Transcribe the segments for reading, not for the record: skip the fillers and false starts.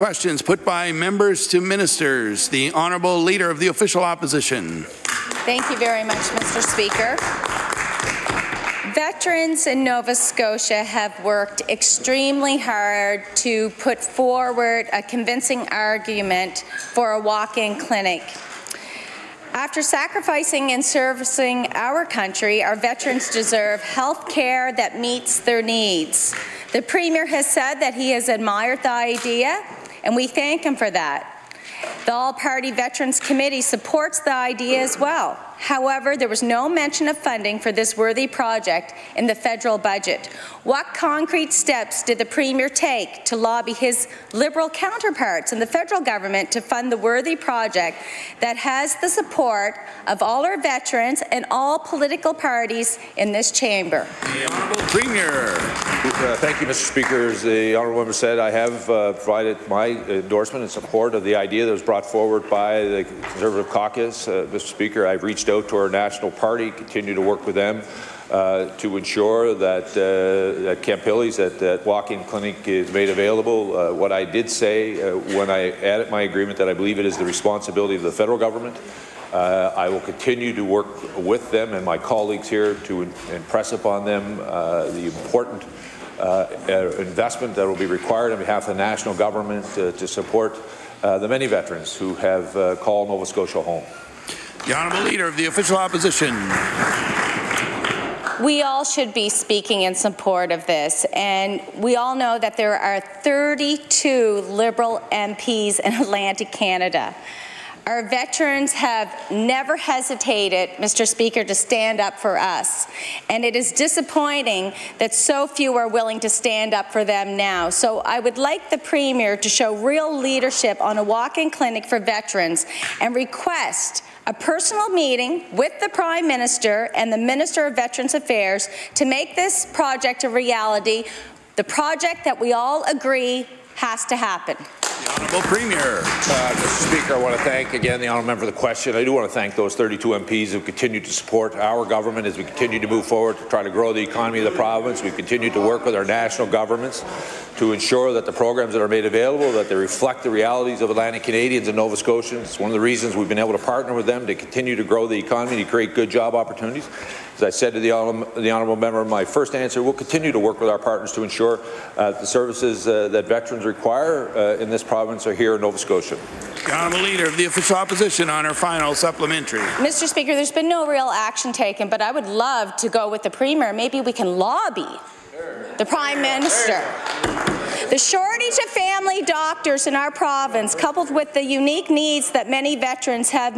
Questions put by members to ministers. The Honourable Leader of the Official Opposition. Thank you very much, Mr. Speaker. Veterans in Nova Scotia have worked extremely hard to put forward a convincing argument for a walk-in clinic. After sacrificing and servicing our country, our veterans deserve health care that meets their needs. The Premier has said that he has admired the idea, and we thank him for that. The All-Party Veterans Committee supports the idea as well. However, there was no mention of funding for this worthy project in the federal budget. What concrete steps did the Premier take to lobby his Liberal counterparts in the federal government to fund the worthy project that has the support of all our veterans and all political parties in this chamber? The Honourable Premier. Thank you, Mr. Speaker. As the Honourable Member said, I have provided my endorsement and support of the idea that was brought forward by the Conservative caucus. Mr. Speaker, I've reached out to our national party, continue to work with them to ensure that at Camp Hillies that walk-in clinic is made available. What I did say when I added my agreement that I believe it is the responsibility of the federal government. I will continue to work with them and my colleagues here to impress upon them the important investment that will be required on behalf of the national government to support the many veterans who have called Nova Scotia home. The Honourable Leader of the Official Opposition. We all should be speaking in support of this, and we all know that there are 32 Liberal MPs in Atlantic Canada. Our veterans have never hesitated, Mr. Speaker, to stand up for us, and it is disappointing that so few are willing to stand up for them now. So I would like the Premier to show real leadership on a walk-in clinic for veterans and request a personal meeting with the Prime Minister and the Minister of Veterans Affairs to make this project a reality, the project that we all agree has to happen. The Honourable Premier. Mr. Speaker, I want to thank again the Honourable Member for the question. I do want to thank those 32 MPs who continue to support our government as we continue to move forward to try to grow the economy of the province. We continue to work with our national governments to ensure that the programs that are made available, that they reflect the realities of Atlantic Canadians and Nova Scotians. It's one of the reasons we've been able to partner with them to continue to grow the economy, to create good job opportunities. As I said to the Honourable Member in my first answer, we'll continue to work with our partners to ensure the services that veterans require in this province are here in Nova Scotia. The Honourable Leader of the Official Opposition on her final supplementary. Mr. Speaker, there's been no real action taken, but I would love to go with the Premier. Maybe we can lobby the Prime Minister. The shortage of family doctors in our province, coupled with the unique needs that many veterans have,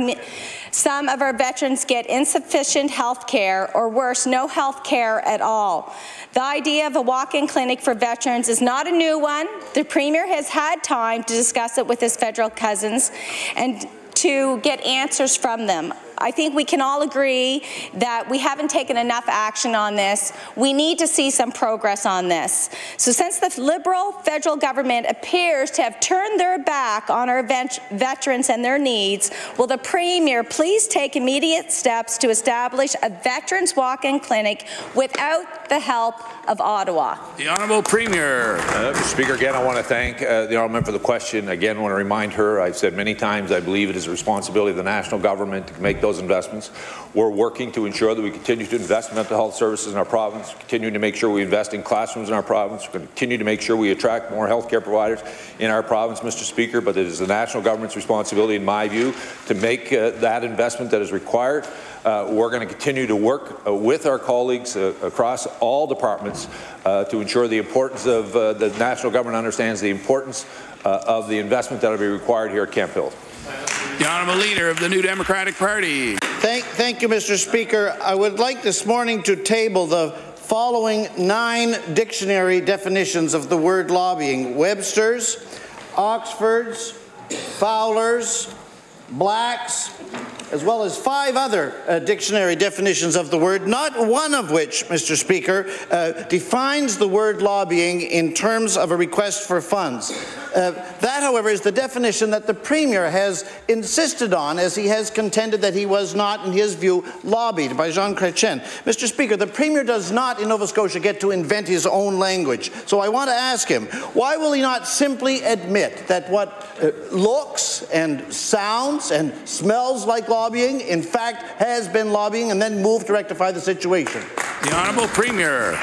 some of our veterans get insufficient health care, or worse, no health care at all. The idea of a walk-in clinic for veterans is not a new one. The Premier has had time to discuss it with his federal cousins and to get answers from them. I think we can all agree that we haven't taken enough action on this. We need to see some progress on this. So since the Liberal federal government appears to have turned their back on our veterans and their needs, will the Premier please take immediate steps to establish a veterans walk-in clinic without the help of Ottawa? The Honourable Premier. Mr. Speaker, again, I want to thank the Honourable Member for the question. Again, I want to remind her, I've said many times, I believe it is the responsibility of the national government to make those investments. We're working to ensure that we continue to invest in mental health services in our province, continuing to make sure we invest in classrooms in our province, we continue to make sure we attract more healthcare providers in our province, Mr. Speaker, but it is the national government's responsibility, in my view, to make that investment that is required. We're going to continue to work with our colleagues across all departments to ensure the importance of the national government understands the importance of the investment that will be required here at Camp Hill. The Honourable Leader of the New Democratic Party. Thank you, Mr. Speaker. I would like this morning to table the following 9 dictionary definitions of the word lobbying: Webster's, Oxford's, Fowler's, Black's, as well as 5 other dictionary definitions of the word, not one of which, Mr. Speaker, defines the word lobbying in terms of a request for funds. That, however, is the definition that the Premier has insisted on, as he has contended that he was not, in his view, lobbied by Jean Chrétien. Mr. Speaker, the Premier does not in Nova Scotia get to invent his own language. So I want to ask him, why will he not simply admit that what looks and sounds and smells like lobbying, in fact, has been lobbying, and then move to rectify the situation? The Honourable Premier.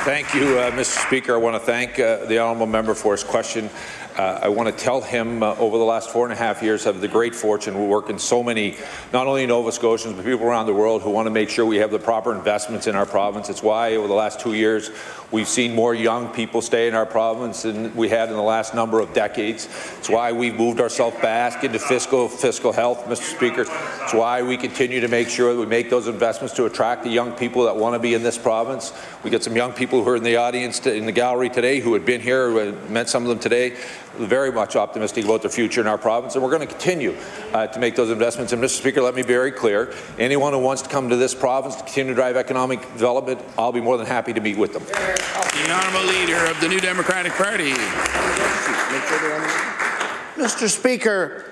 Thank you, Mr. Speaker. I want to thank the Honourable Member for his question. I want to tell him over the last 4.5 years, I've had the great fortune. We work in so many, not only Nova Scotians, but people around the world who want to make sure we have the proper investments in our province. It's why over the last 2 years, we've seen more young people stay in our province than we had in the last number of decades. It's why we've moved ourselves back into fiscal health, Mr. Speaker. It's why we continue to make sure that we make those investments to attract the young people that want to be in this province. We get some young people who are in the audience, in the gallery today, who had been here, met some of them today, very much optimistic about the future in our province, and we're going to continue to make those investments. And Mr. Speaker, let me be very clear, anyone who wants to come to this province to continue to drive economic development, I'll be more than happy to meet with them. The Honourable Leader of the New Democratic Party. Mr. Speaker,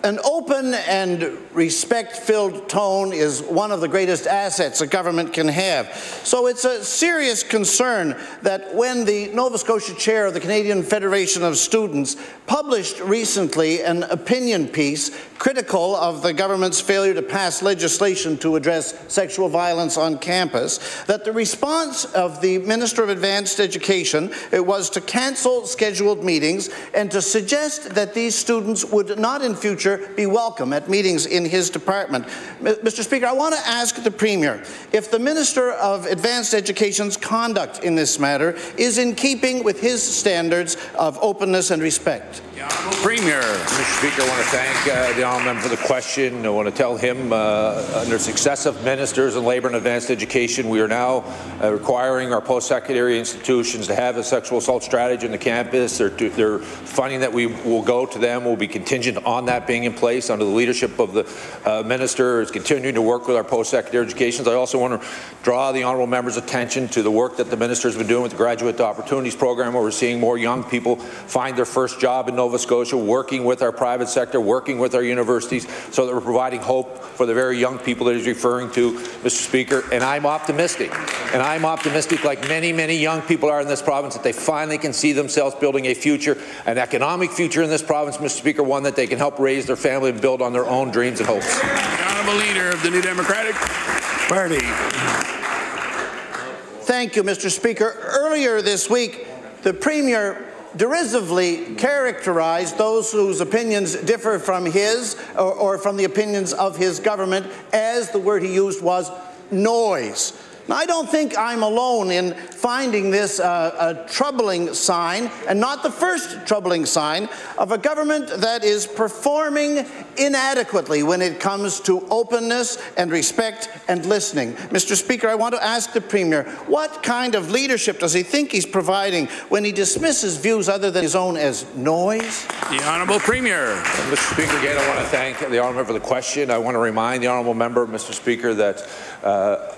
an open and respect-filled tone is one of the greatest assets a government can have. So it's a serious concern that when the Nova Scotia chair of the Canadian Federation of Students published recently an opinion piece critical of the government's failure to pass legislation to address sexual violence on campus, that the response of the Minister of Advanced Education was to cancel scheduled meetings and to suggest that these students would not in future be welcome at meetings in his department. Mr. Speaker, I want to ask the Premier if the Minister of Advanced Education's conduct in this matter is in keeping with his standards of openness and respect. The Honourable Premier. Mr. Speaker, I want to thank the Honourable Member for the question. I want to tell him under successive ministers in Labour and Advanced Education, we are now requiring our post-secondary institutions to have a sexual assault strategy on the campus. Their funding that we will go to them will be contingent on that being in place under the leadership of the Minister is continuing to work with our post-secondary educations. I also want to draw the Honourable Member's attention to the work that the Minister has been doing with the Graduate Opportunities Program, where we're seeing more young people find their first job in Nova Scotia, working with our private sector, working with our universities, so that we're providing hope for the very young people that he's referring to, Mr. Speaker. And I'm optimistic, like many, many young people are in this province, that they finally can see themselves building a future, an economic future in this province, Mr. Speaker, one that they can help raise their family and build on their own dreams and hopes. The Honourable Leader of the New Democratic Party. Thank you, Mr. Speaker. Earlier this week, the Premier derisively characterized those whose opinions differ from his or from the opinions of his government as the word he used was noise. Now, I don't think I'm alone in finding this a troubling sign, and not the first troubling sign, of a government that is performing inadequately when it comes to openness and respect and listening. Mr. Speaker, I want to ask the Premier, what kind of leadership does he think he's providing when he dismisses views other than his own as noise? The Honourable Premier. Mr. Speaker, again, I want to thank the Honourable Member for the question. I want to remind the Honourable Member, Mr. Speaker, that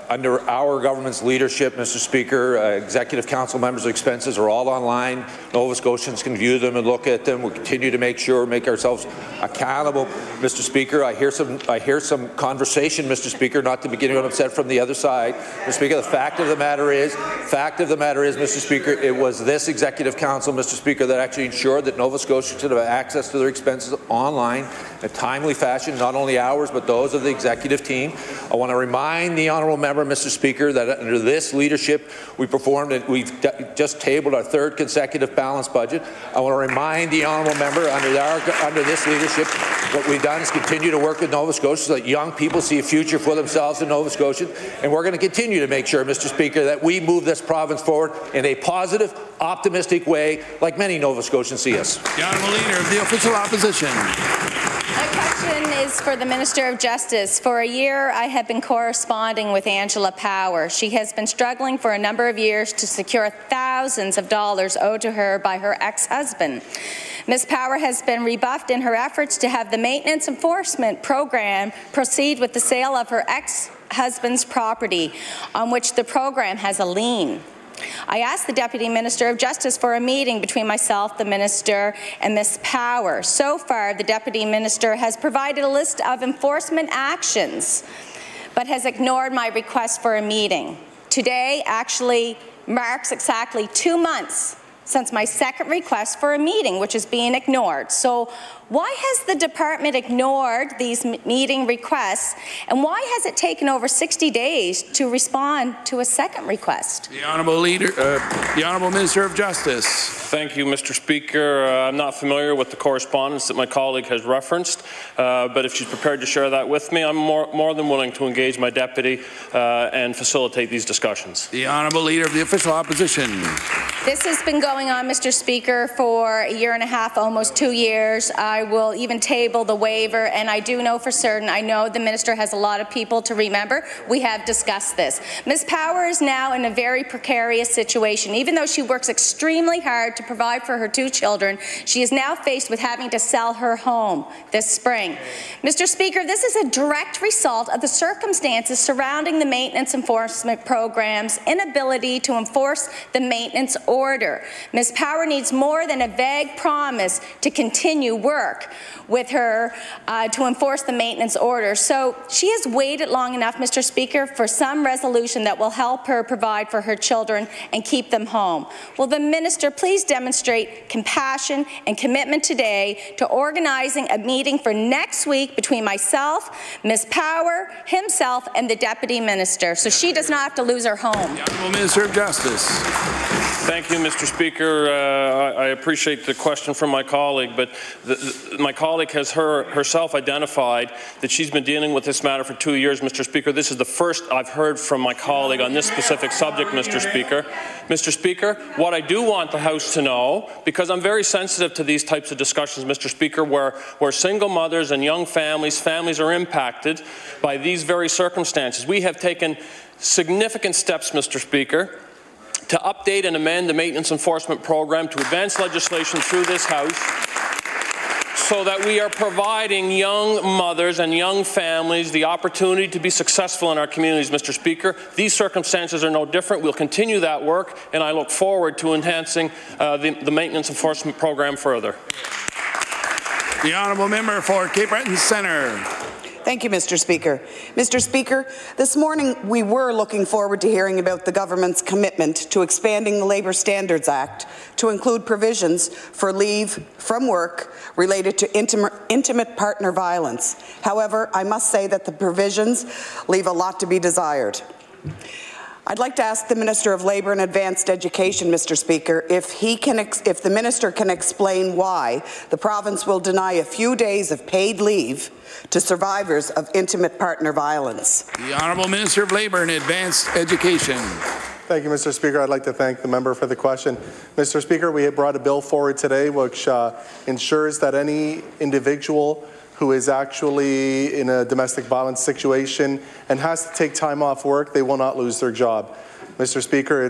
under our government's leadership, Mr. Speaker, Executive Council members' expenses are all online. Nova Scotians can view them and look at them. We'll continue to make ourselves accountable. Mr. Speaker, I hear some conversation, Mr. Speaker, not to be getting upset from the other side. Mr. Speaker, the fact of the matter is, Mr. Speaker, it was this Executive Council, Mr. Speaker, that actually ensured that Nova Scotians should have access to their expenses online in a timely fashion, not only ours, but those of the executive team. I want to remind the Honourable Member, Mr. Speaker, that under this leadership, we've just tabled our third consecutive balanced budget. I want to remind the Honourable Member, under this leadership, what we've done is continue to work with Nova Scotia so that young people see a future for themselves in Nova Scotia, and we're going to continue to make sure, Mr. Speaker, that we move this province forward in a positive, optimistic way, like many Nova Scotians see us. The Honourable Leader of the Official Opposition. My question is for the Minister of Justice. For a year, I have been corresponding with Angela Power. She has been struggling for a number of years to secure thousands of dollars owed to her by her ex-husband. Ms. Power has been rebuffed in her efforts to have the maintenance enforcement program proceed with the sale of her ex-husband's property, on which the program has a lien. I asked the Deputy Minister of Justice for a meeting between myself, the Minister, and Ms. Power. So far, the Deputy Minister has provided a list of enforcement actions, but has ignored my request for a meeting. Today actually marks exactly 2 months since my second request for a meeting, which is being ignored. So why has the department ignored these meeting requests, and why has it taken over 60 days to respond to a second request? The Honourable Minister of Justice. Thank you, Mr. Speaker. I'm not familiar with the correspondence that my colleague has referenced, but if she's prepared to share that with me, I'm more than willing to engage my deputy and facilitate these discussions. The Honourable Leader of the Official Opposition. This has been going on, Mr. Speaker, for a year and a half, almost 2 years. I will even table the waiver, and I do know for certain, I know the Minister has a lot of people to remember. We have discussed this. Ms. Power is now in a very precarious situation. Even though she works extremely hard to provide for her 2 children, she is now faced with having to sell her home this spring. Mr. Speaker, this is a direct result of the circumstances surrounding the maintenance enforcement program's inability to enforce the maintenance order. Ms. Power needs more than a vague promise to continue work with her to enforce the maintenance order. So she has waited long enough, Mr. Speaker, for some resolution that will help her provide for her children and keep them home. Will the Minister please demonstrate compassion and commitment today to organizing a meeting for next week between myself, Ms. Power, himself, and the Deputy Minister, so she does not have to lose her home? The Honourable Minister of Justice. Thank you, Mr. Speaker. I appreciate the question from my colleague, but my colleague has herself identified that she's been dealing with this matter for 2 years, Mr. Speaker. This is the first I've heard from my colleague on this specific subject, Mr. Speaker. Mr. Speaker, what I do want the House to know, because I'm very sensitive to these types of discussions, Mr. Speaker, where single mothers and young families are impacted by these very circumstances. We have taken significant steps, Mr. Speaker, to update and amend the maintenance enforcement program, to advance legislation through this House, so that we are providing young mothers and young families the opportunity to be successful in our communities, Mr. Speaker. These circumstances are no different. We'll continue that work, and I look forward to enhancing the maintenance enforcement program further. The Honourable Member for Cape Breton Centre. Thank you, Mr. Speaker. Mr. Speaker, this morning we were looking forward to hearing about the government's commitment to expanding the Labour Standards Act to include provisions for leave from work related to intimate partner violence. However, I must say that the provisions leave a lot to be desired. I'd like to ask the Minister of Labour and Advanced Education, Mr. Speaker, if the Minister can explain why the province will deny a few days of paid leave to survivors of intimate partner violence. The Honourable Minister of Labour and Advanced Education. Thank you, Mr. Speaker. I'd like to thank the member for the question. Mr. Speaker, we have brought a bill forward today which ensures that any individual who is actually in a domestic violence situation and has to take time off work, they will not lose their job. Mr. Speaker,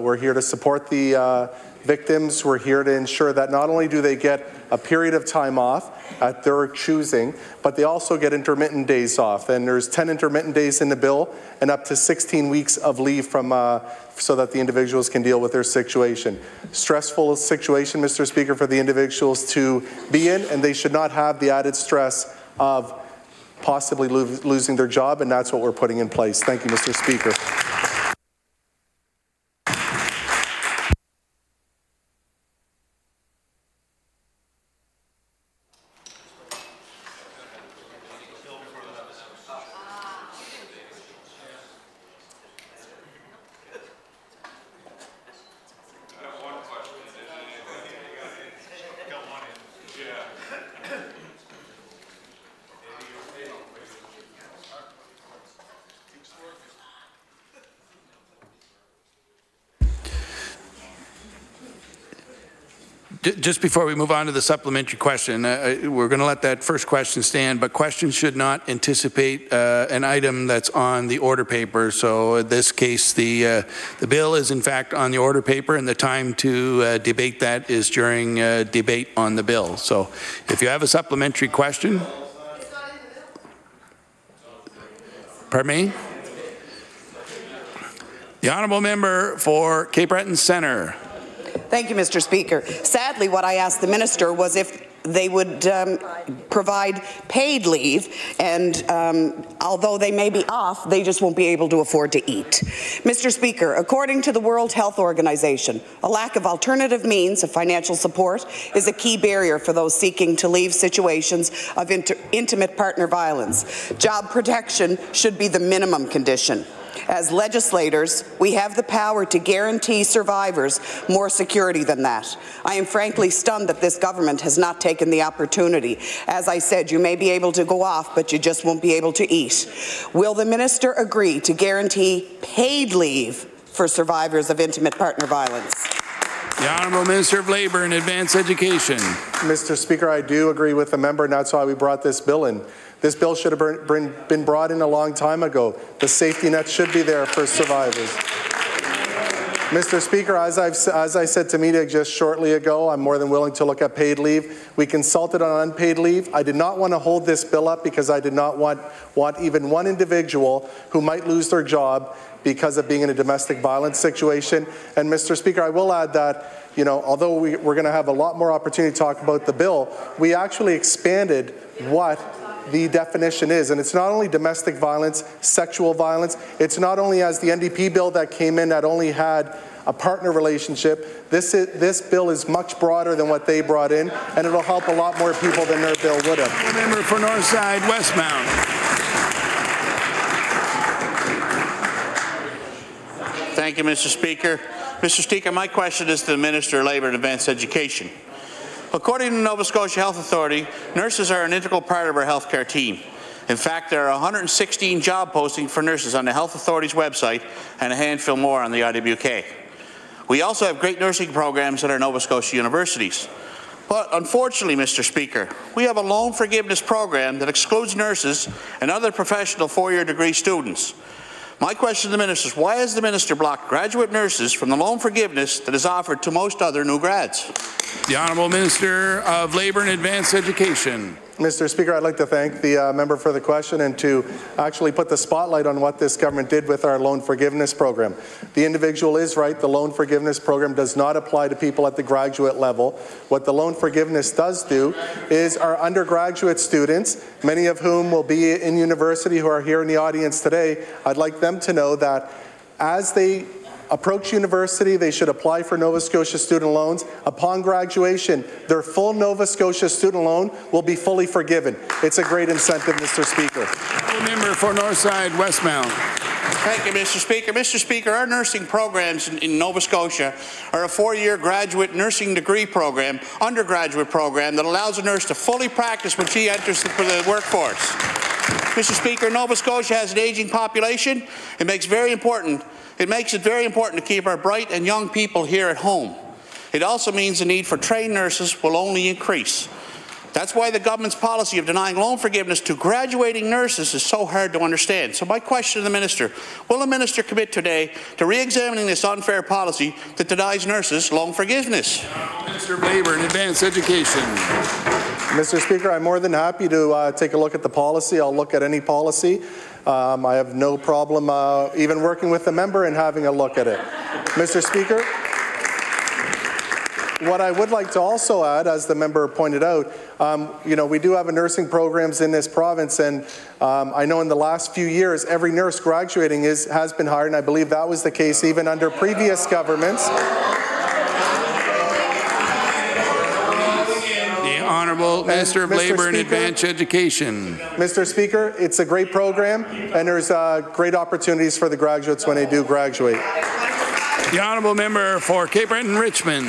we're here to support the victims. We're here to ensure that not only do they get a period of time off at their choosing, but they also get intermittent days off. And there's 10 intermittent days in the bill and up to 16 weeks of leave from so that the individuals can deal with their situation. Stressful situation, Mr. Speaker, for the individuals to be in, and they should not have the added stress of possibly losing their job, and that's what we're putting in place. Thank you, Mr. Speaker. Just before we move on to the supplementary question, we're going to let that first question stand, but questions should not anticipate an item that's on the order paper. So in this case, the bill is in fact on the order paper, and the time to debate that is during debate on the bill. So if you have a supplementary question, pardon me? The honourable member for Cape Breton Centre. Thank you, Mr. Speaker. Sadly, what I asked the minister was if they would provide paid leave, and although they may be off, they just won't be able to afford to eat. Mr. Speaker, according to the World Health Organization, a lack of alternative means of financial support is a key barrier for those seeking to leave situations of intimate partner violence. Job protection should be the minimum condition. As legislators, we have the power to guarantee survivors more security than that. I am frankly stunned that this government has not taken the opportunity. As I said, you may be able to go off, but you just won't be able to eat. Will the minister agree to guarantee paid leave for survivors of intimate partner violence? The Honourable Minister of Labour and Advanced Education. Mr. Speaker, I do agree with the member, and that's why we brought this bill in. This bill should have been brought in a long time ago. The safety net should be there for survivors. Mr. Speaker, as I said to media just shortly ago, I'm more than willing to look at paid leave. We consulted on unpaid leave. I did not want to hold this bill up because I did not want even one individual who might lose their job because of being in a domestic violence situation. And Mr. Speaker, I will add that, although we're going to have a lot more opportunity to talk about the bill, we actually expanded what the definition is. And it's not only domestic violence, sexual violence. It's not only as the NDP bill that came in that only had a partner relationship. This bill is much broader than what they brought in, and it'll help a lot more people than their bill would have. Member for Northside Westmount. Thank you, Mr. Speaker. Mr. Speaker, my question is to the Minister of Labour and Advanced Education. According to the Nova Scotia Health Authority, nurses are an integral part of our healthcare team. In fact, there are 116 job postings for nurses on the Health Authority's website and a handful more on the IWK. We also have great nursing programs at our Nova Scotia universities. But unfortunately, Mr. Speaker, we have a loan forgiveness program that excludes nurses and other professional four-year degree students. My question to the minister is, why has the minister blocked graduate nurses from the loan forgiveness that is offered to most other new grads? The Honourable Minister of Labour and Advanced Education. Mr. Speaker, I'd like to thank the member for the question and to actually put the spotlight on what this government did with our loan forgiveness program. The individual is right. The loan forgiveness program does not apply to people at the graduate level. What the loan forgiveness does do is our undergraduate students, many of whom will be in university who are here in the audience today, I'd like them to know that as they approach university, they should apply for Nova Scotia student loans. Upon graduation, their full Nova Scotia student loan will be fully forgiven. It's a great incentive, Mr. Speaker. Member for Northside Westmount. Thank you, Mr. Speaker. Mr. Speaker, our nursing programs in Nova Scotia are a four-year graduate nursing degree program, undergraduate program that allows a nurse to fully practice when she enters the workforce. Mr. Speaker, Nova Scotia has an aging population. It makes it very important to keep our bright and young people here at home. It also means the need for trained nurses will only increase. That's why the government's policy of denying loan forgiveness to graduating nurses is so hard to understand. So my question to the minister, will the minister commit today to re-examining this unfair policy that denies nurses loan forgiveness? Minister of Labour and Advanced Education. Mr. Speaker, I'm more than happy to take a look at the policy. I'll look at any policy. I have no problem even working with the member and having a look at it. Mr. Speaker, what I would like to also add, as the member pointed out, we do have nursing programs in this province, and I know in the last few years, every nurse graduating has been hired, and I believe that was the case even under previous governments. Honourable Minister of Labour and Advanced Education. Mr. Speaker, it's a great program, and there's great opportunities for the graduates when they do graduate. The Honourable Member for Cape Breton Richmond.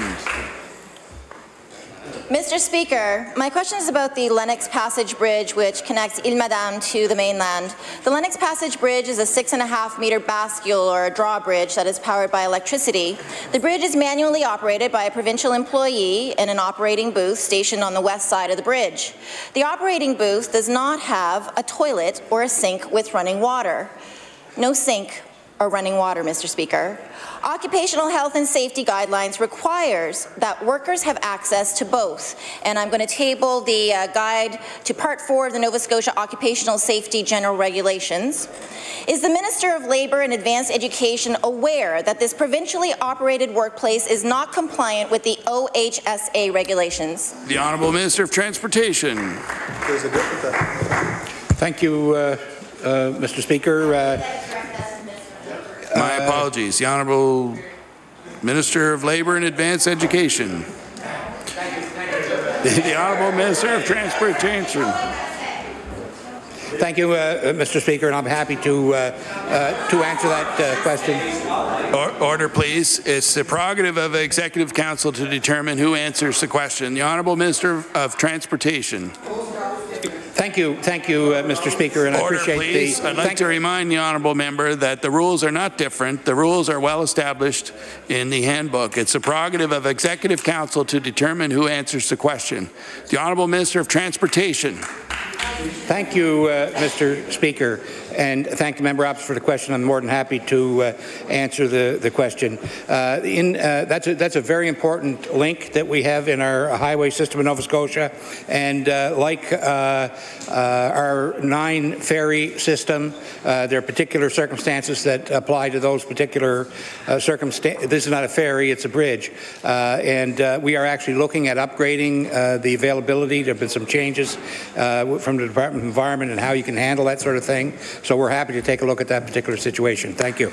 Mr. Speaker, my question is about the Lennox Passage Bridge, which connects Ile Madame to the mainland. The Lennox Passage Bridge is a 6.5-meter bascule or a drawbridge that is powered by electricity. The bridge is manually operated by a provincial employee in an operating booth stationed on the west side of the bridge. The operating booth does not have a toilet or a sink with running water. No sink or running water, Mr. Speaker. Occupational health and safety guidelines requires that workers have access to both, and I'm going to table the guide to Part 4 of the Nova Scotia Occupational Safety General Regulations. Is the Minister of Labour and Advanced Education aware that this provincially operated workplace is not compliant with the OHSA regulations? The Honourable Minister of Transportation. There's a difference. Thank you, Mr. Speaker. My apologies. The Honourable Minister of Labour and Advanced Education. The Honourable Minister of Transportation. Thank you, Mr. Speaker, and I'm happy to answer that question. Order, please. It's the prerogative of Executive Council to determine who answers the question. The Honourable Minister of Transportation. Thank you, Mr. Speaker, and Order, I appreciate please. I'd like to remind the honourable member that the rules are not different. The rules are well established in the handbook. It's the prerogative of Executive Council to determine who answers the question. The Honourable Minister of Transportation. Thank you, Mr. Speaker, and thank the member opposite for the question. I'm more than happy to answer the question. That's a very important link that we have in our highway system in Nova Scotia, and like our 9 ferry system, there are particular circumstances that apply to those particular circumstances. This is not a ferry, it's a bridge, and we are actually looking at upgrading the availability. There have been some changes from the Department of Environment and how you can handle that sort of thing. So we're happy to take a look at that particular situation. Thank you.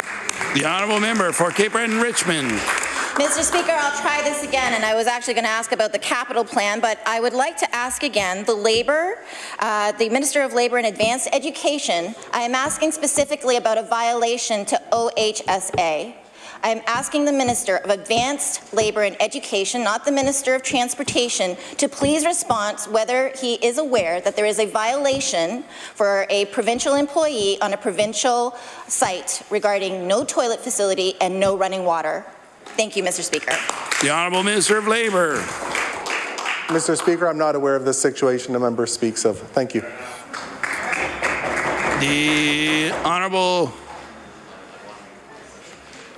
The Honourable Member for Cape Breton Richmond. Mr. Speaker, I'll try this again, and I was actually going to ask about the capital plan, but I would like to ask again the Minister of Labour and Advanced Education. I am asking specifically about a violation to OHSA. I am asking the Minister of Advanced Labour and Education, not the Minister of Transportation, to please respond whether he is aware that there is a violation for a provincial employee on a provincial site regarding no toilet facility and no running water. Thank you, Mr. Speaker. The Honourable Minister of Labour. Mr. Speaker, I'm not aware of the situation the member speaks of. Thank you. The Honourable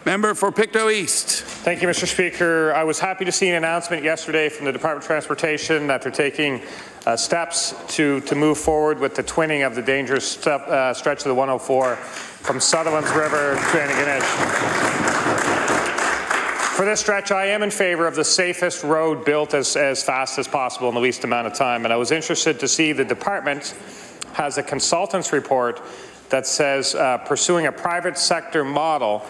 Member for Pictou East. Thank you, Mr. Speaker. I was happy to see an announcement yesterday from the Department of Transportation that they're taking steps to move forward with the twinning of the dangerous stretch of the 104 from Sutherland's River to Antigonish. For this stretch, I am in favour of the safest road built as fast as possible in the least amount of time, and I was interested to see the department has a consultant's report that says pursuing a private sector model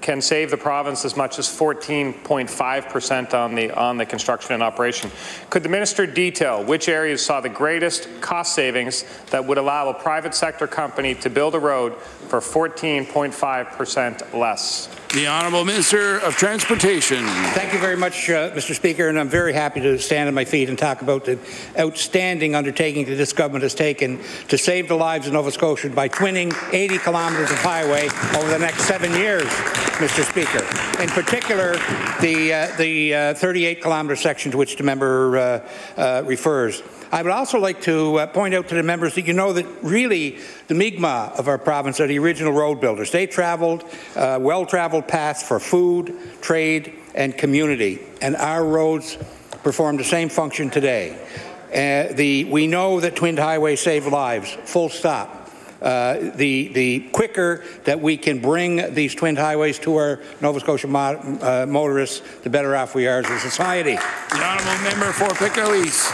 can save the province as much as 14.5% on the construction and operation. Could the minister detail which areas saw the greatest cost savings that would allow a private sector company to build a road for 14.5% less? The Honourable Minister of Transportation. Thank you very much, Mr. Speaker, and I'm very happy to stand on my feet and talk about the outstanding undertaking that this government has taken to save the lives of Nova Scotians by twinning 80 kilometres of highway over the next 7 years, Mr. Speaker. In particular, the 38-kilometre section to which the member refers. I would also like to point out to the members that you know that really the Mi'kmaq of our province are the original road builders. They travelled well-travelled paths for food, trade, and community, and our roads perform the same function today. We know that twinned highways save lives, full stop. The quicker that we can bring these twinned highways to our Nova Scotia motorists, the better off we are as a society. The Honourable Member for Pictou East.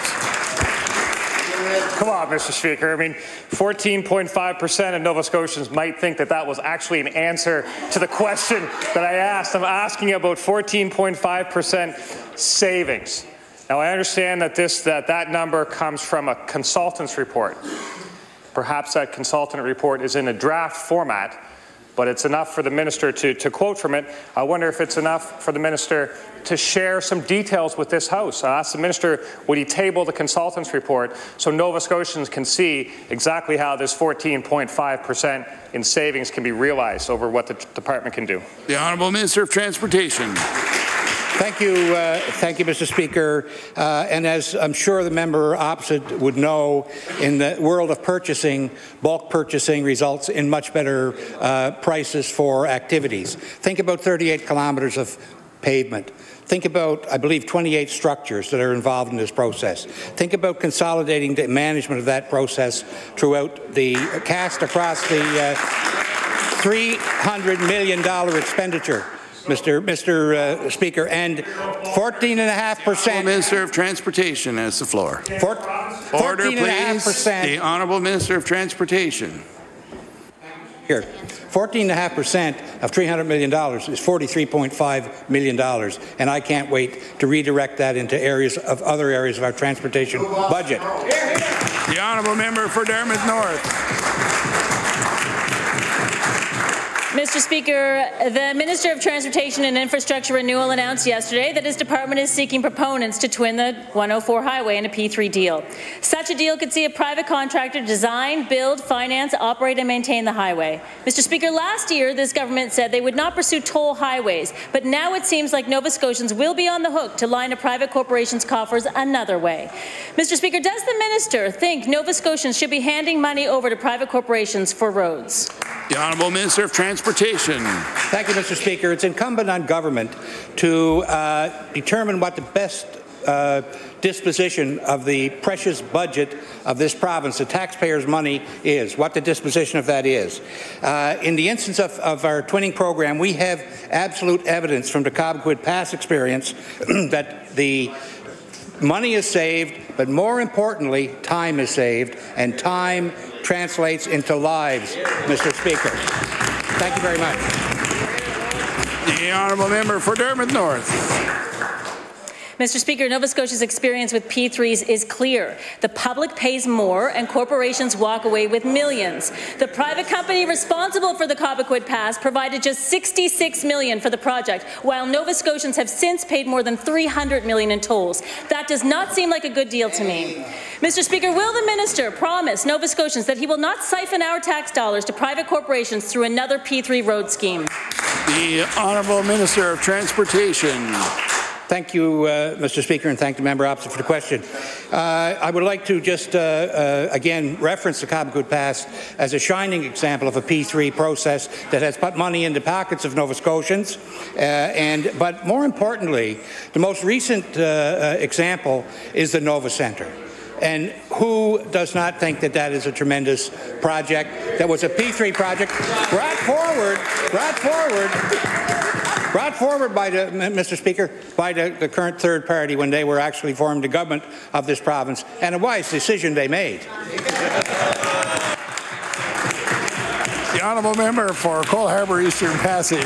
Come on, Mr. Speaker. I mean, 14.5% of Nova Scotians might think that that was actually an answer to the question that I asked. I'm asking about 14.5% savings. Now, I understand that that number comes from a consultant's report. Perhaps that consultant report is in a draft format, but it's enough for the minister to quote from it. I wonder if it's enough for the minister to share some details with this House. I asked the minister, would he table the consultant's report so Nova Scotians can see exactly how this 14.5% in savings can be realized over what the department can do. The Honourable Minister of Transportation. Thank you, Mr. Speaker. And as I'm sure the member opposite would know, in the world of purchasing, bulk purchasing results in much better prices for activities. Think about 38 kilometres of pavement. Think about, I believe, 28 structures that are involved in this process. Think about consolidating the management of that process throughout the cast across the $300 million expenditure. Mr. Speaker, and 14.5%. Minister of Transportation has the floor. Order, please. The Honourable Minister of Transportation. Here, 14.5% of $300 million is $43.5 million, and I can't wait to redirect that into other areas of our transportation budget. The Honourable Member for Dartmouth North. Mr. Speaker, the Minister of Transportation and Infrastructure Renewal announced yesterday that his department is seeking proponents to twin the 104 highway in a P3 deal. Such a deal could see a private contractor design, build, finance, operate and maintain the highway. Mr. Speaker, last year this government said they would not pursue toll highways, but now it seems like Nova Scotians will be on the hook to line a private corporation's coffers another way. Mr. Speaker, does the minister think Nova Scotians should be handing money over to private corporations for roads? The Honourable Minister of Transportation. Thank you, Mr. Speaker. It's incumbent on government to determine what the best disposition of the precious budget of this province, the taxpayers' money, is, what the disposition of that is. In the instance of our twinning program, we have absolute evidence from the Cobequid Pass experience that the money is saved, but more importantly, time is saved, and time translates into lives, Mr. Speaker. Thank you very much. The Honourable Member for Dartmouth North. Mr. Speaker, Nova Scotia's experience with P3s is clear. The public pays more and corporations walk away with millions. The private company responsible for the Cobequid Pass provided just $66 million for the project, while Nova Scotians have since paid more than $300 million in tolls. That does not seem like a good deal to me. Mr. Speaker, will the minister promise Nova Scotians that he will not siphon our tax dollars to private corporations through another P3 road scheme? The Honourable Minister of Transportation. Thank you, Mr. Speaker, and thank the member opposite for the question. I would like to just again reference the Cobequid Pass as a shining example of a P3 process that has put money in the pockets of Nova Scotians. But more importantly, the most recent example is the Nova Centre. And who does not think that that is a tremendous project? That was a P3 project brought forward by the, Mr. Speaker, by the current third party when they were actually forming the government of this province, and a wise decision they made. The Honourable Member for Cole Harbour Eastern Passage.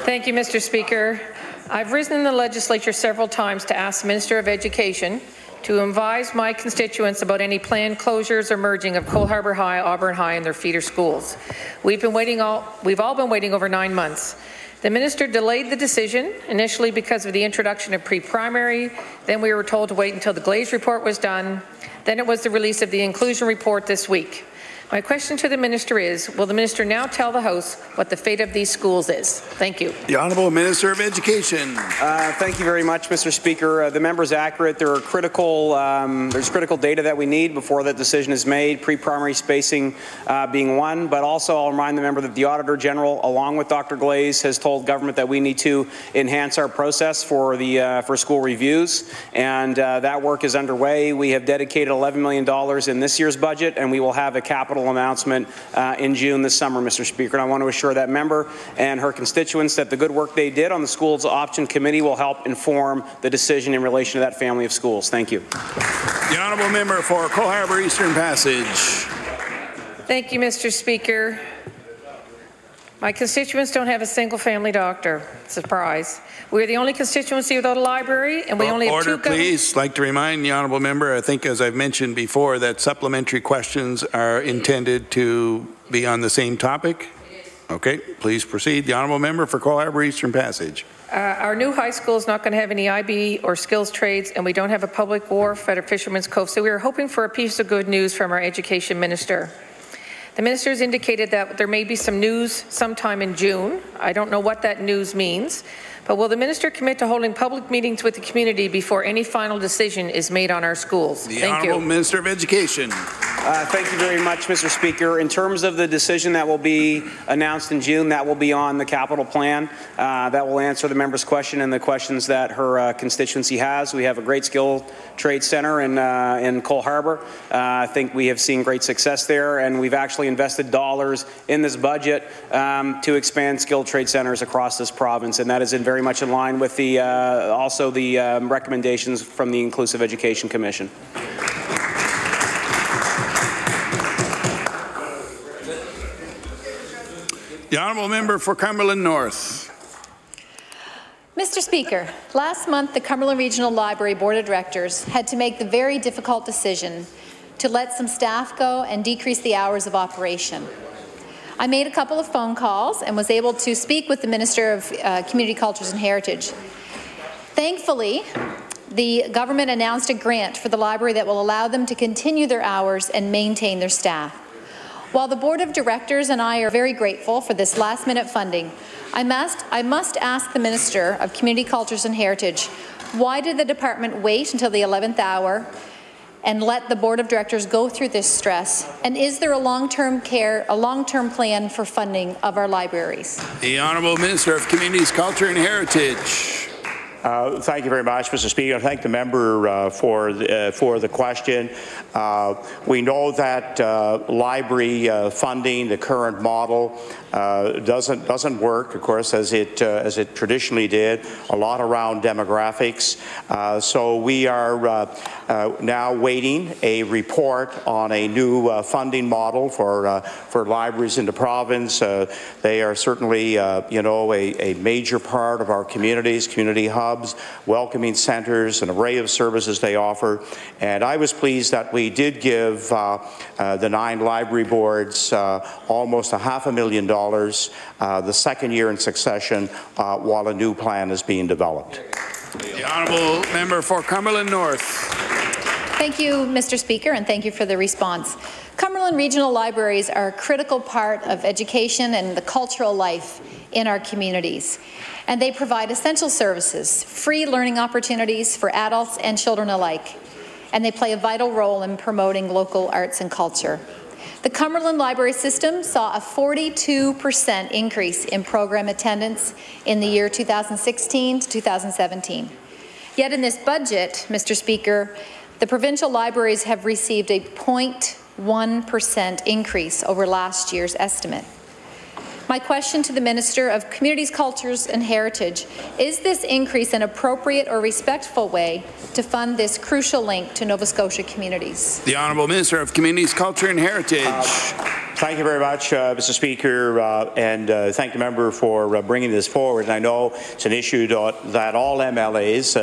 Thank you, Mr. Speaker. I've risen in the legislature several times to ask the Minister of Education to advise my constituents about any planned closures or merging of Cole Harbour High, Auburn High and their feeder schools. We've all been waiting over 9 months. The minister delayed the decision, initially because of the introduction of pre-primary, then we were told to wait until the Glaze report was done, then it was the release of the inclusion report this week. My question to the minister is, will the minister now tell the House what the fate of these schools is? Thank you. The Honourable Minister of Education. Thank you very much, Mr. Speaker. The member is accurate. There are there's critical data that we need before that decision is made, pre-primary spacing being one, but also I'll remind the member that the Auditor General, along with Dr. Glaze, has told government that we need to enhance our process for for school reviews, and that work is underway. We have dedicated $11 million in this year's budget, and we will have a capital announcement in June this summer, Mr. Speaker. And I want to assure that member and her constituents that the good work they did on the Schools Option Committee will help inform the decision in relation to that family of schools. Thank you. The Honourable Member for Cole Harbour Eastern Passage. Thank you, Mr. Speaker. My constituents don't have a single-family doctor. Surprise. We're the only constituency without a library, and we only have two... Order, please. I'd like to remind the honourable member, I think as I've mentioned before, that supplementary questions are intended to be on the same topic. Okay, please proceed. The honourable member for Cole Harbour Eastern Passage. Our new high school is not going to have any IB or skills trades, and we don't have a public wharf at Fisherman's Cove, so we are hoping for a piece of good news from our education minister. The minister has indicated that there may be some news sometime in June. I don't know what that news means, but will the minister commit to holding public meetings with the community before any final decision is made on our schools? The Honourable Minister of Education. Thank you very much, Mr. Speaker. In terms of the decision that will be announced in June, that will be on the capital plan. That will answer the member's question and the questions that her constituency has. We have a great skilled trade centre in Cole Harbour. I think we have seen great success there, and we've actually invested dollars in this budget to expand skilled trade centres across this province, and that is very much in line with the also the recommendations from the Inclusive Education Commission. The honourable member for Cumberland North. Mr. Speaker, last month the Cumberland Regional Library Board of Directors had to make the very difficult decision to let some staff go and decrease the hours of operation. I made a couple of phone calls and was able to speak with the Minister of Community Cultures and Heritage. Thankfully, the government announced a grant for the library that will allow them to continue their hours and maintain their staff. While the Board of Directors and I are very grateful for this last-minute funding, I must ask the Minister of Community Cultures and Heritage, why did the department wait until the 11th hour and let the Board of Directors go through this stress? And is there a long-term plan for funding of our libraries? The Honourable Minister of Communities, Culture and Heritage. Thank you very much, Mr. Speaker. I thank the member for the question. We know that library funding, the current model, doesn't work, of course, as it traditionally did. A lot around demographics. So we are now waiting a report on a new funding model for libraries in the province. They are certainly, you know, a major part of our communities, community hubs, welcoming centres, an array of services they offer. And I was pleased that we did give the 9 library boards almost $500,000, the second year in succession, while a new plan is being developed. The honourable member for Cumberland North. Thank you, Mr. Speaker, and thank you for the response. Cumberland Regional Libraries are a critical part of education and the cultural life in our communities. And they provide essential services, free learning opportunities for adults and children alike. And they play a vital role in promoting local arts and culture. The Cumberland Library System saw a 42% increase in program attendance in the year 2016 to 2017. Yet in this budget, Mr. Speaker, the provincial libraries have received a 0.1% increase over last year's estimate. My question to the Minister of Communities, Cultures and Heritage, is this increase an appropriate or respectful way to fund this crucial link to Nova Scotia communities? The Honourable Minister of Communities, Culture and Heritage. Thank you very much, Mr. Speaker, and thank the member for bringing this forward. And I know it's an issue that all MLAs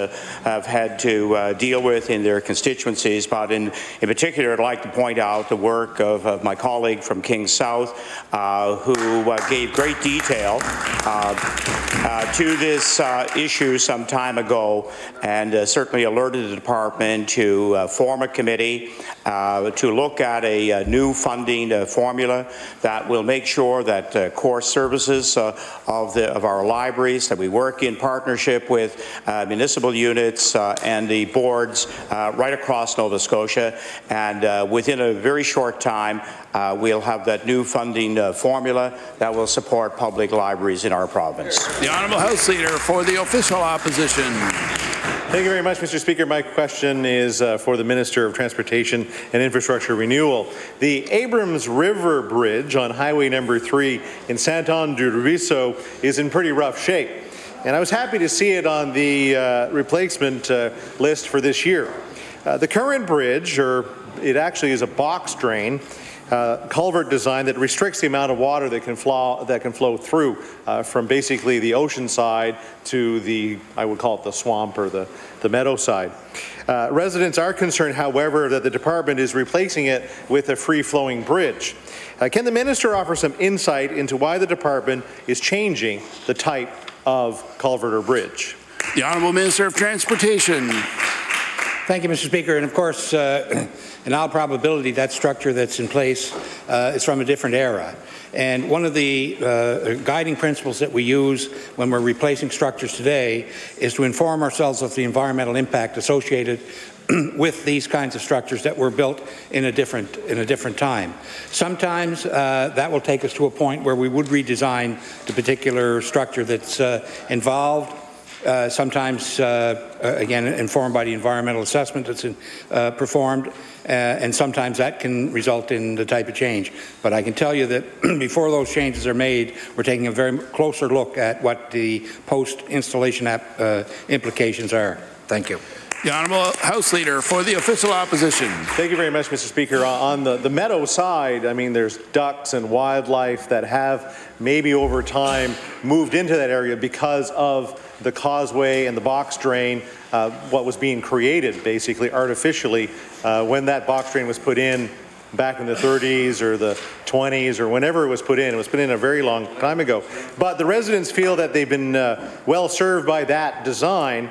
have had to deal with in their constituencies, but in particular, I'd like to point out the work of my colleague from Kings South, who gave great detail to this issue some time ago, and certainly alerted the department to form a committee to look at a new funding formula that will make sure that core services of our libraries, that we work in partnership with municipal units and the boards right across Nova Scotia, and within a very short time we'll have that new funding formula that will support public libraries in our province. The Honourable House Leader for the Official Opposition. Thank you very much, Mr. Speaker. My question is for the Minister of Transportation and Infrastructure Renewal. The Abrams River Bridge on Highway number 3 in Saint-Anne-du-Ruisseau is in pretty rough shape, and I was happy to see it on the replacement list for this year. The current bridge, or it actually is a box drain, culvert design that restricts the amount of water that can flow through from basically the ocean side to the, I would call it the swamp or the meadow side. Residents are concerned, however, that the department is replacing it with a free-flowing bridge. Can the minister offer some insight into why the department is changing the type of culvert or bridge? The Honourable Minister of Transportation. Thank you, Mr. Speaker. And of course, in all probability, that structure that's in place is from a different era. And one of the guiding principles that we use when we're replacing structures today is to inform ourselves of the environmental impact associated with these kinds of structures that were built in a different time. Sometimes that will take us to a point where we would redesign the particular structure that's involved. Sometimes, again, informed by the environmental assessment that's performed, and sometimes that can result in the type of change. But I can tell you that before those changes are made, we're taking a very closer look at what the post-installation implications are. Thank you. The Honourable House Leader for the Official Opposition. Thank you very much, Mr. Speaker. On the meadow side, I mean, there's ducks and wildlife that have maybe over time moved into that area because of the causeway and the box drain, what was being created basically artificially when that box drain was put in back in the 30s or the 20s or whenever it was put in. It was put in a very long time ago. But the residents feel that they've been well served by that design,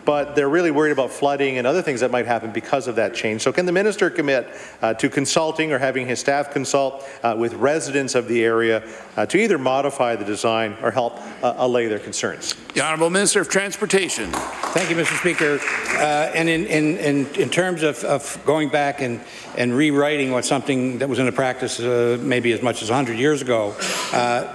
but they're really worried about flooding and other things that might happen because of that change. So can the minister commit to consulting or having his staff consult with residents of the area to either modify the design or help allay their concerns? The Honourable Minister of Transportation. Thank you, Mr. Speaker. And in terms of going back and rewriting what something that was in a practice maybe as much as 100 years ago,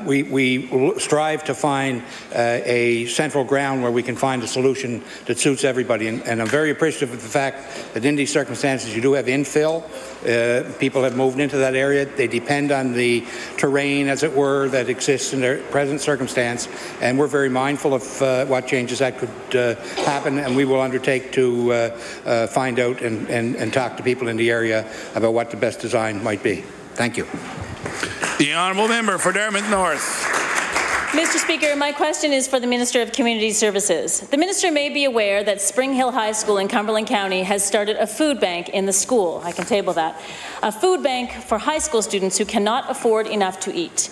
we strive to find a central ground where we can find a solution that suits everybody. And I'm very appreciative of the fact that in these circumstances you do have infill. People have moved into that area. They depend on the terrain, as it were, that exists in their present circumstance. And we're very mindful of what changes that could happen. And we will undertake to find out and talk to people in the area about what the best design might be. Thank you. The Honourable Member for Dartmouth North. Mr. Speaker, my question is for the Minister of Community Services. The Minister may be aware that Spring Hill High School in Cumberland County has started a food bank in the school. I can table that. A food bank for high school students who cannot afford enough to eat.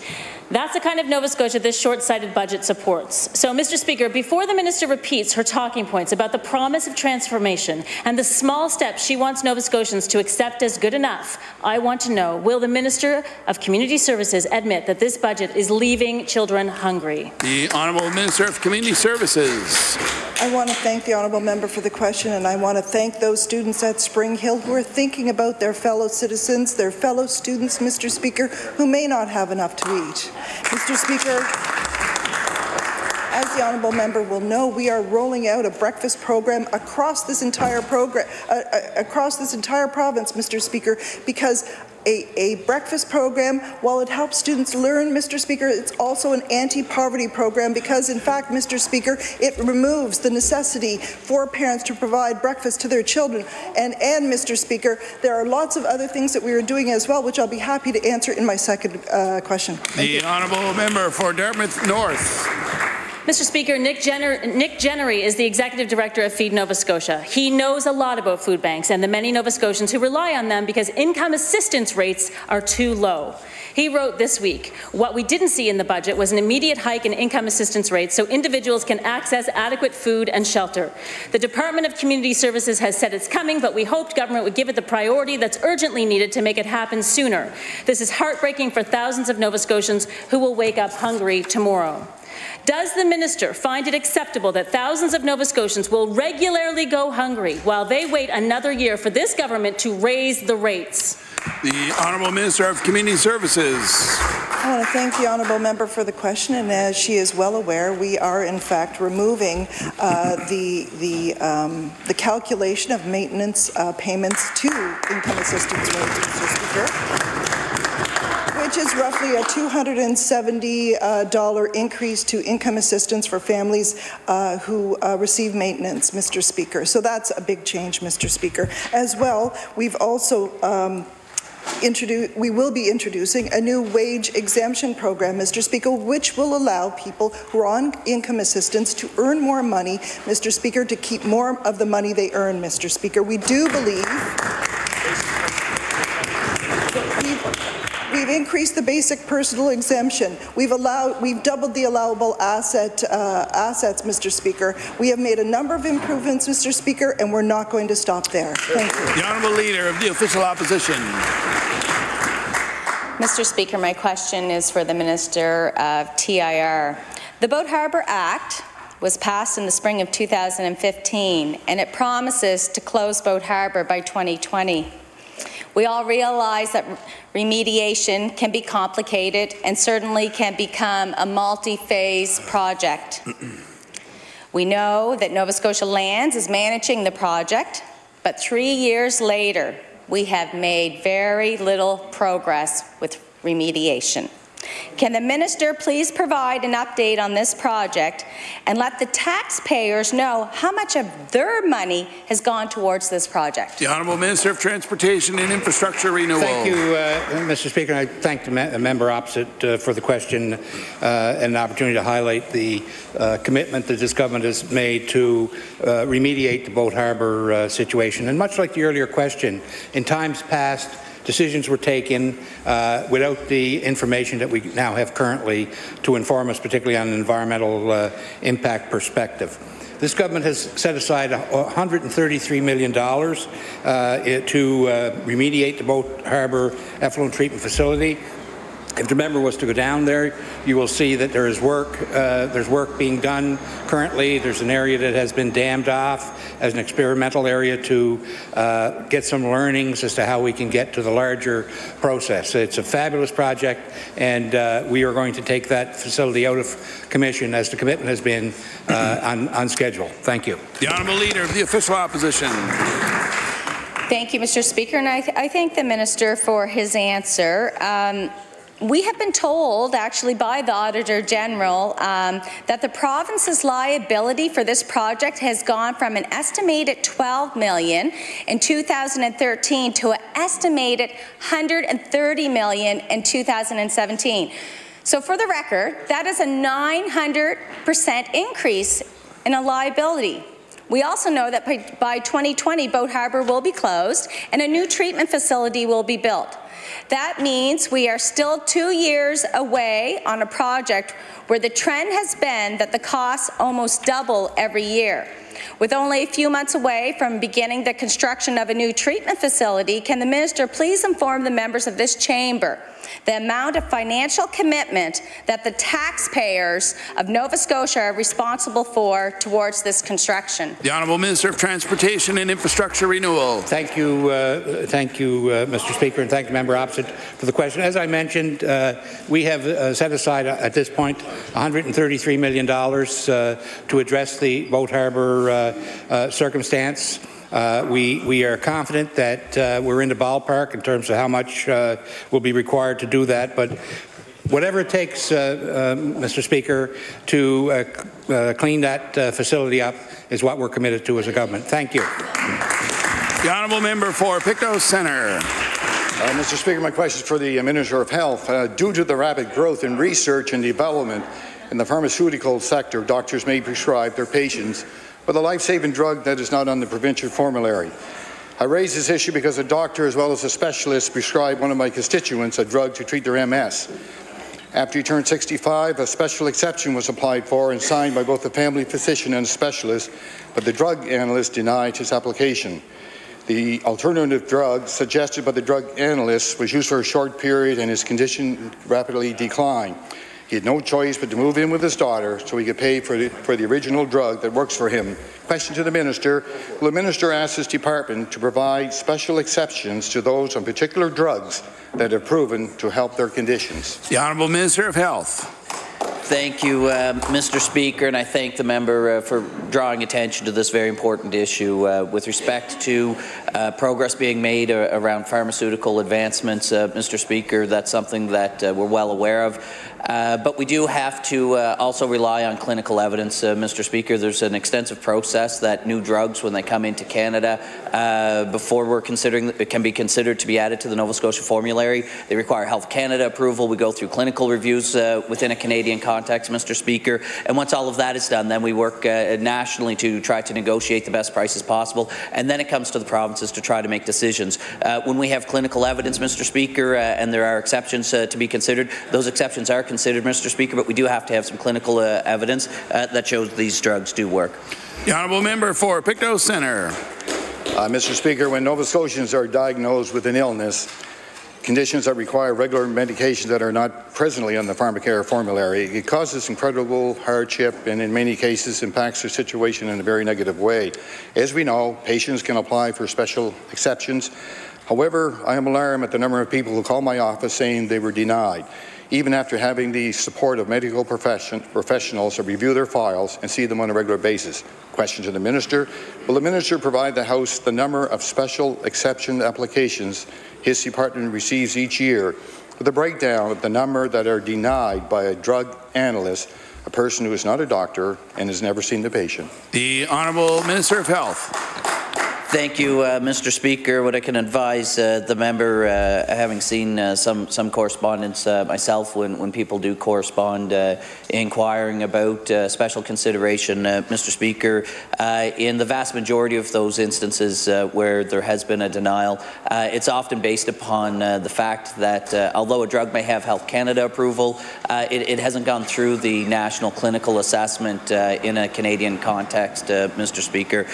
That's the kind of Nova Scotia this short-sighted budget supports. So, Mr. Speaker, before the Minister repeats her talking points about the promise of transformation and the small steps she wants Nova Scotians to accept as good enough, I want to know, will the Minister of Community Services admit that this budget is leaving children hungry? The Honourable Minister of Community Services. I want to thank the honourable member for the question, and I want to thank those students at Spring Hill who are thinking about their fellow citizens, their fellow students, Mr. Speaker, who may not have enough to eat. Mr. Speaker, as the honourable member will know, we are rolling out a breakfast program across this entire province, Mr. Speaker, because a breakfast program, while it helps students learn, Mr. Speaker, it's also an anti-poverty program because, in fact, Mr. Speaker, it removes the necessity for parents to provide breakfast to their children. And Mr. Speaker, there are lots of other things that we are doing as well, which I'll be happy to answer in my second question. The Honourable Member for Dartmouth North. Mr. Speaker, Nick Jennery is the Executive Director of Feed Nova Scotia. He knows a lot about food banks and the many Nova Scotians who rely on them because income assistance rates are too low. He wrote this week, "What we didn't see in the budget was an immediate hike in income assistance rates so individuals can access adequate food and shelter. The Department of Community Services has said it's coming, but we hoped government would give it the priority that's urgently needed to make it happen sooner. This is heartbreaking for thousands of Nova Scotians who will wake up hungry tomorrow." Does the minister find it acceptable that thousands of Nova Scotians will regularly go hungry while they wait another year for this government to raise the rates? The Honourable Minister of Community Services. I want to thank the honourable member for the question, and as she is well aware, we are in fact removing the calculation of maintenance payments to income assistance rates, Mr. Speaker, which is roughly a $270 increase to income assistance for families who receive maintenance, Mr. Speaker. So that's a big change, Mr. Speaker. As well, we've also we will be introducing a new wage exemption program, Mr. Speaker, which will allow people who are on income assistance to earn more money, Mr. Speaker, to keep more of the money they earn, Mr. Speaker. We do believe we've increased the basic personal exemption. We've doubled the allowable assets, Mr. Speaker. We have made a number of improvements, Mr. Speaker, and we're not going to stop there. Thank you. The Honourable Leader of the Official Opposition. Mr. Speaker, my question is for the Minister of TIR. The Boat Harbour Act was passed in the spring of 2015, and it promises to close Boat Harbour by 2020. We all realize that remediation can be complicated and certainly can become a multi-phase project. We know that Nova Scotia Lands is managing the project, but 3 years later, we have made very little progress with remediation. Can the Minister please provide an update on this project and let the taxpayers know how much of their money has gone towards this project? The Honourable Minister of Transportation and Infrastructure Renewal. Thank you, Mr. Speaker. And I thank the member opposite for the question and the opportunity to highlight the commitment that this government has made to remediate the Boat Harbour situation. And much like the earlier question, in times past, decisions were taken without the information that we now have currently to inform us, particularly on an environmental impact perspective. This government has set aside $133 million to remediate the Boat Harbour effluent treatment facility. If the member was to go down there, you will see that there is work. There's work being done currently. There's an area that has been dammed off as an experimental area to get some learnings as to how we can get to the larger process. It's a fabulous project, and we are going to take that facility out of commission as the commitment has been on schedule. Thank you. The Honourable Leader of the Official Opposition. Thank you, Mr. Speaker, and I thank the Minister for his answer. We have been told, actually, by the Auditor General that the province's liability for this project has gone from an estimated $12 million in 2013 to an estimated $130 million in 2017. So for the record, that is a 900% increase in a liability. We also know that by 2020, Boat Harbour will be closed and a new treatment facility will be built. That means we are still 2 years away on a project where the trend has been that the costs almost double every year. With only a few months away from beginning the construction of a new treatment facility, can the Minister please inform the members of this chamber the amount of financial commitment that the taxpayers of Nova Scotia are responsible for towards this construction? The Honourable Minister of Transportation and Infrastructure Renewal. Thank you, Mr. Speaker, and thank the member opposite for the question. As I mentioned, we have set aside at this point $133 million to address the Boat Harbour circumstance. We are confident that we're in the ballpark in terms of how much will be required to do that, but whatever it takes, Mr. Speaker, to clean that facility up is what we're committed to as a government. Thank you. The Honourable Member for Pictou Centre. Mr. Speaker, my question is for the Minister of Health. Due to the rapid growth in research and development in the pharmaceutical sector, doctors may prescribe their patients with a life-saving drug that is not on the provincial formulary. I raise this issue because a doctor as well as a specialist prescribed one of my constituents a drug to treat their MS. After he turned 65, a special exception was applied for and signed by both the family physician and specialist, but the drug analyst denied his application. The alternative drug suggested by the drug analyst was used for a short period and his condition rapidly declined. He had no choice but to move in with his daughter so he could pay for the original drug that works for him. Question to the Minister. Will the Minister ask his department to provide special exceptions to those on particular drugs that have proven to help their conditions? The Honourable Minister of Health. Thank you, Mr. Speaker, and I thank the member for drawing attention to this very important issue with respect to progress being made around pharmaceutical advancements, Mr. Speaker. That's something that we're well aware of. But we do have to also rely on clinical evidence, Mr. Speaker. There's an extensive process that new drugs, when they come into Canada, before we're considering, it can be considered to be added to the Nova Scotia formulary. They require Health Canada approval. We go through clinical reviews within a Canadian context, Mr. Speaker. And once all of that is done, then we work nationally to try to negotiate the best prices possible. And then it comes to the provinces to try to make decisions. When we have clinical evidence, Mr. Speaker, and there are exceptions to be considered, those exceptions are considered, Mr. Speaker, but we do have to have some clinical evidence that shows these drugs do work. The honourable member for Pictou Centre. Mr. Speaker, when Nova Scotians are diagnosed with an illness, conditions that require regular medications that are not presently on the pharmacare formulary, it causes incredible hardship and in many cases impacts their situation in a very negative way. As we know, patients can apply for special exceptions. However, I am alarmed at the number of people who call my office saying they were denied, even after having the support of medical professionals to review their files and see them on a regular basis. Question to the Minister: will the Minister provide the House the number of special exception applications his department receives each year, with a breakdown of the number that are denied by a drug analyst, a person who is not a doctor and has never seen the patient? The Honourable Minister of Health. Thank you, Mr. Speaker. What I can advise the member, having seen some correspondence myself when people do correspond inquiring about special consideration, Mr. Speaker, in the vast majority of those instances where there has been a denial, it's often based upon the fact that although a drug may have Health Canada approval, it hasn't gone through the national clinical assessment in a Canadian context, Mr. Speaker.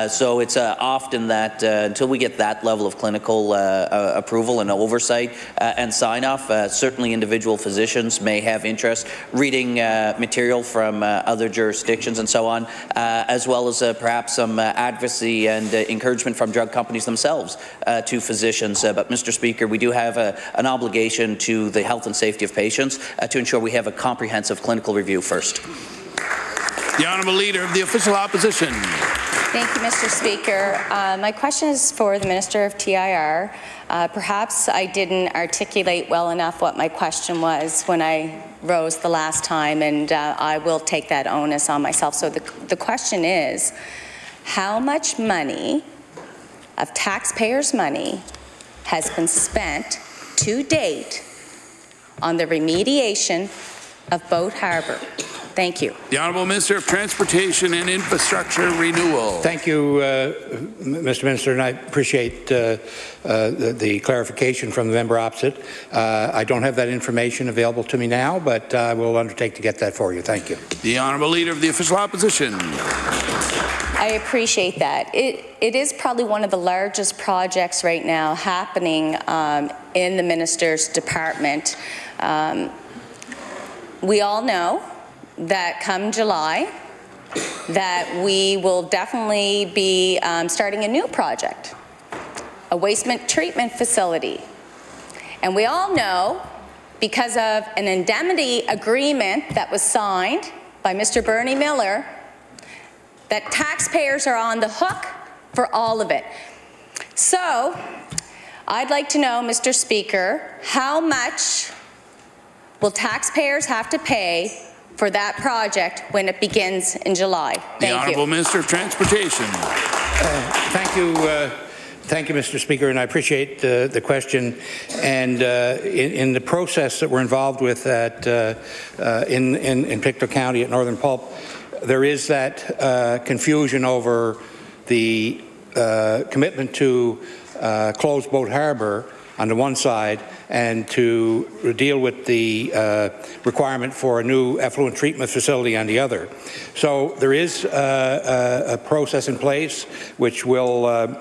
So it's often that until we get that level of clinical approval and oversight and sign-off, certainly individual physicians may have interest reading material from other jurisdictions and so on, as well as perhaps some advocacy and encouragement from drug companies themselves to physicians. But Mr. Speaker, we do have an obligation to the health and safety of patients to ensure we have a comprehensive clinical review first. The Honourable Leader of the Official Opposition. Thank you, Mr. Speaker. My question is for the Minister of TIR. Perhaps I didn't articulate well enough what my question was when I rose the last time, and I will take that onus on myself. So the question is, how much money of taxpayers' money has been spent to date on the remediation of Boat Harbour? Thank you. The Honourable Minister of Transportation and Infrastructure Renewal. Thank you, Mr. Minister, and I appreciate the clarification from the member opposite. I don't have that information available to me now, but I will undertake to get that for you. Thank you. The Honourable Leader of the Official Opposition. I appreciate that. It is probably one of the largest projects right now happening in the Minister's department. We all know that come July that we will definitely be starting a new project, a waste treatment facility. And we all know, because of an indemnity agreement that was signed by Mr. Bernie Miller, that taxpayers are on the hook for all of it. So I'd like to know, Mr. Speaker, how much will taxpayers have to pay for that project when it begins in July? Thank you. The Honourable Minister of Transportation. Thank you, Mr. Speaker, and I appreciate the question. And in the process that we're involved with in Pictou County at Northern Pulp, there is that confusion over the commitment to close Boat Harbour on the one side and to deal with the requirement for a new effluent treatment facility on the other. So there is a process in place which will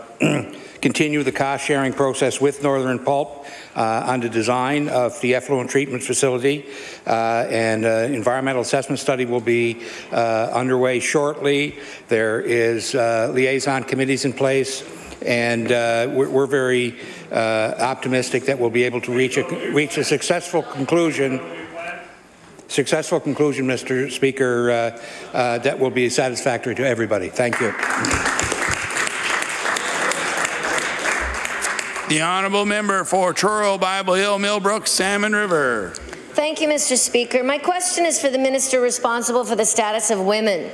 continue the cost-sharing process with Northern Pulp on the design of the effluent treatment facility, and an environmental assessment study will be underway shortly. There is liaison committees in place, and we're very optimistic that we'll be able to reach a successful conclusion, Mr. Speaker, that will be satisfactory to everybody. Thank you. The honourable member for Truro, Bible Hill, Millbrook, Salmon River. Thank you, Mr. Speaker. My question is for the minister responsible for the status of women.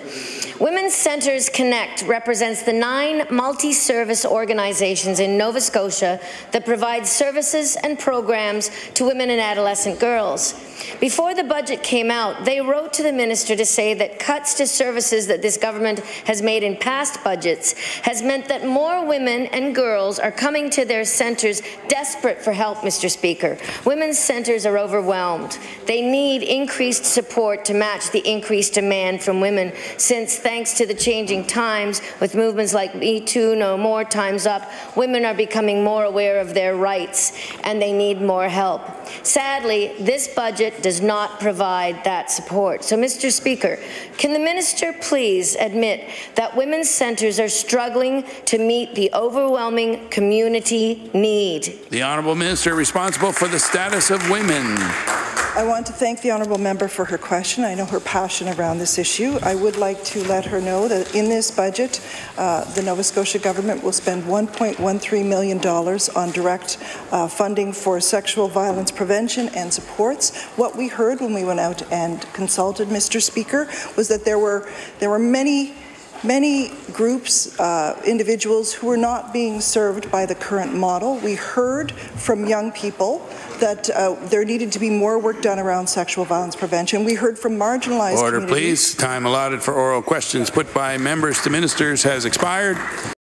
Women's Centres Connect represents the 9 multi-service organizations in Nova Scotia that provide services and programs to women and adolescent girls. Before the budget came out, they wrote to the minister to say that cuts to services that this government has made in past budgets has meant that more women and girls are coming to their centres desperate for help, Mr. Speaker. Women's centres are overwhelmed. They need increased support to match the increased demand from women since, thanks to the changing times, with movements like Me Too, No More, Time's Up, women are becoming more aware of their rights and they need more help. Sadly, this budget does not provide that support. So, Mr. Speaker, can the minister please admit that women's centres are struggling to meet the overwhelming community need? The honourable minister responsible for the status of women. I want to thank the honourable member for her question. I know her passion around this issue. I would like to let her know that in this budget, the Nova Scotia government will spend $1.13 million on direct funding for sexual violence prevention and supports. What we heard when we went out and consulted Mr. Speaker was that there were many groups, individuals who were not being served by the current model. We heard from young people that there needed to be more work done around sexual violence prevention. We heard from marginalized Order, communities. please. Time allotted for oral questions put by members to ministers has expired.